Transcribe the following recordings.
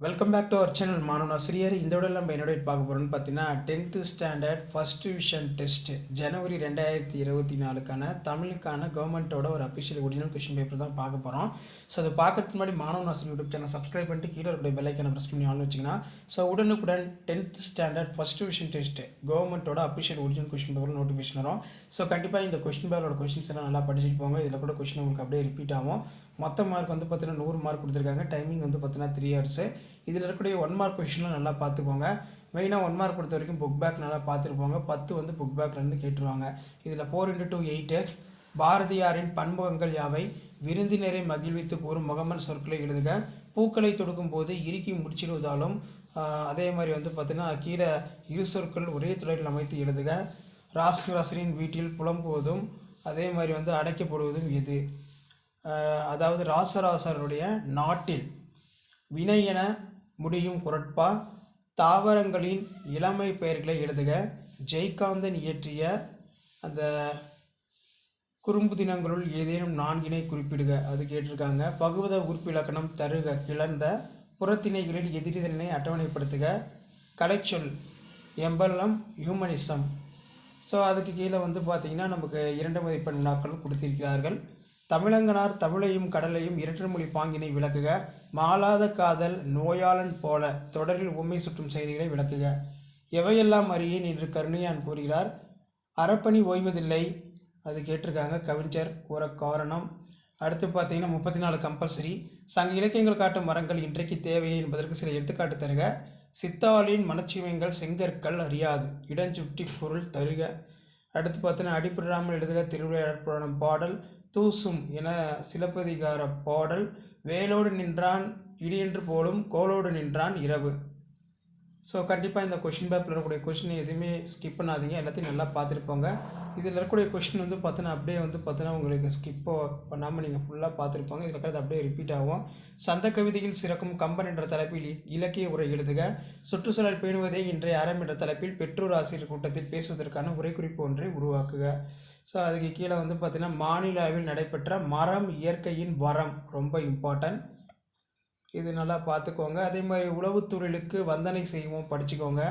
Welcome back to our channel மாணவன் ஆசிரியர். இந்த விட நம்ம என்னோட பார்க்க போகிறோம்னு பார்த்தீங்கன்னா 10th standard first division test ஜனவரி 2024 தமிழுக்கான கவர்மெண்ட்டோட ஒரு அஃபிஷியல் ஒரிஜினல் கொஷின் பேப்பர் தான் பார்க்க போகிறோம். ஸோ அதை பார்க்கறதுக்கு முன்னாடி மாணவன் ஆசிரியர் யூடியூப் சேனல் சப்ஸ்கிரைப் பண்ணிட்டு கீழே இருக்கிற பெல்லைக்கான ப்ரெஸ் பண்ணி ஆன் வச்சிங்கன்னா ஸோ உடனுக்குடன் 10th standard first division test கவர்மெண்ட்டோட official original question paper notification வரும். ஸோ கண்டிப்பாக இந்த கொஷின் பேப்பரோட கொஷின்ஸ் எல்லாம் நல்லா படிச்சுட்டு போங்க. இதில் கூட கொஷின் உங்களுக்கு அப்படியே ரிப்பீட் ஆகும். மொத்த மார்க் வந்து பார்த்தீங்கன்னா 100 மார்க் கொடுத்துருக்காங்க. டைமிங் வந்து பார்த்தீங்கன்னா 3 hours. இதில் இருக்கக்கூடிய 1 மார்க் கொஷின்லாம் நல்லா பார்த்துக்கோங்க. மெயினாக 1 மார்க் பொறுத்த வரைக்கும் புக் பேக் நல்லா பார்த்துருப்போங்க. 10 வந்து புக் பேக்லேருந்து கேட்டுருவாங்க. இதில் 4 × 8 பாரதியாரின் பன்முகங்கள் யாவை, விருந்தினரை மகிழ்வித்து கூறும் முகமன் சொற்களை எழுதுக, பூக்களை தொடுக்கும் போது இறுக்கி முடிச்சிடுவதாலும், அதே மாதிரி வந்து பார்த்தீங்கன்னா கீழே இரு சொற்கள் ஒரே தொடரில் அமைத்து எழுதுக, ராசராசரின் வீட்டில் புலம்புவதும் அதே மாதிரி வந்து அடைக்கப்படுவதும் எது, அதாவது ராசராசருடைய நாட்டில் வினை என முடியும் குரட்பா, தாவரங்களின் இளமை பெயர்களை எழுதுக, ஜெயகாந்தன் இயற்றிய அந்த குறும்பு தினங்களுள் ஏதேனும் 4 குறிப்பிடுக, அது கேட்டிருக்காங்க. பகுவத உறுப்பு இலக்கணம் தருக, கிளர்ந்த புறத்திணைகளில் எதிரிதனை அட்டவணைப்படுத்துக, கலைச்சொல் எம்பலம் ஹியூமனிசம். ஸோ அதுக்கு கீழே வந்து பார்த்திங்கன்னா நமக்கு 2 மதிப்பெண் வினாக்கள் கொடுத்திருக்கிறார்கள். தமிழங்கனார் தமிழையும் கடலையும் இரட்டர்மொழி பாங்கினை விளக்குக, மாளாத காதல் நோயாளன் போல தொடரில் உண்மை சுற்றும் செய்திகளை விளக்குக, எவையெல்லாம் அறியேன் என்று கருணையான் கூறுகிறார், அறப்பணி ஓய்வதில்லை, அது கேட்டிருக்காங்க. கவிஞர் கூற காரணம். அடுத்து பார்த்தீங்கன்னா 34 கம்பல்சரி. சங்க இலக்கியங்கள் காட்டும் மரங்கள் இன்றைக்கு தேவையை என்பதற்கு சில எடுத்துக்காட்டு தருக, சித்தாளின் மனச்சிவங்கள் செங்கற்கள் அறியாது, இடஞ்சுட்டி பொருள் தருக. அடுத்து பார்த்தீங்கன்னா அடிப்படாமல் எழுதுக, திருவிளையாடற் புராணம் பாடல், தூசும் என சிலப்பதிகார பாடல், வேலோடு நின்றான் இடியென்று போலும் கோலோடு நின்றான் இரவு. ஸோ கண்டிப்பாக இந்த கொஷின் பேப்பரில் இருக்கக்கூடிய கொஷின் எதுவுமே ஸ்கிப் பண்ணாதீங்க, எல்லாத்தையும் நல்லா பார்த்துருப்போங்க. இதில் இருக்கக்கூடிய கொஷின் வந்து பார்த்தீங்கன்னா அப்படியே வந்து பார்த்தீங்கன்னா உங்களுக்கு ஸ்கிப்போ பண்ணாமல் நீங்கள் ஃபுல்லாக பார்த்துருப்பாங்க. இதில் இருக்கிறது அப்படியே ரிப்பீட் ஆகும். சந்த கவிதையில் சிறக்கும் கம்பன் என்ற தலைப்பில் இலக்கிய உரை எழுதுக, சுற்றுச்சூழல் பேணுவதே இன்றைய அறம் என்ற தலைப்பில் பெற்றோர் ஆசிரியர் கூட்டத்தில் பேசுவதற்கான உரை குறிப்பு ஒன்றை உருவாக்குக. ஸோ அதுக்கு கீழே வந்து பார்த்திங்கன்னா மாநில அளவில் நடைபெற்ற மரம் இயற்கையின் வரம் ரொம்ப இம்பார்ட்டன்ட், இது நல்லா பார்த்துக்கோங்க. அதே மாதிரி உளவுத்தொழிலுக்கு வந்தனை செய்வோம் படிச்சுக்கோங்க.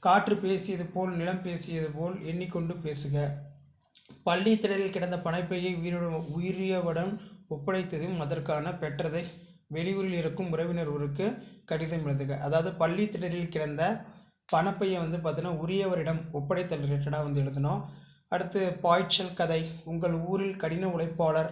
காற்று பேசியது போல் நிலம் பேசியது போல் எண்ணிக்கொண்டு பேசுக, பள்ளி திடலில் கிடந்த பனைப்பையை உயிரியவுடன் ஒப்படைத்ததும் அதற்கான பெற்றதை வெளியூரில் இருக்கும் உறவினர் ஊருக்கு கடிதம் எழுதுக. அதாவது பள்ளி திடலில் கிடந்த பணப்பையை வந்து பார்த்தீங்கன்னா உரியவரிடம் ஒப்படைத்தல் ரிலேட்டடாக வந்து எழுதணும். அடுத்து பாய்ச்சல் கதை, உங்கள் ஊரில் கடின உழைப்பாளர்,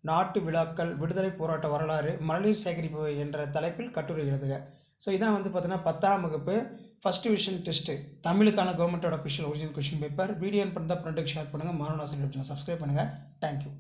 நாட்டு விழாக்கள், விடுதலை போராட்ட வரலாறு, மகளிர் சேகரிப்பு என்ற தலைப்பில் கட்டுரை எழுதுக. ஸோ இதான் வந்து பார்த்தீங்கன்னா 10ஆம் வகுப்பு ஃபஸ்ட் டிவிஷன் டெஸ்ட்டு தமிழுக்கான கவர்மெண்ட்டோட official original question paper. Video பண்ணால் ஃப்ரெண்டுக்கு ஷேர் பண்ணுங்கள். மாணவன் ஆசிரியர் சப்ஸ்கிரைப் பண்ணுங்கள். தேங்க்யூ.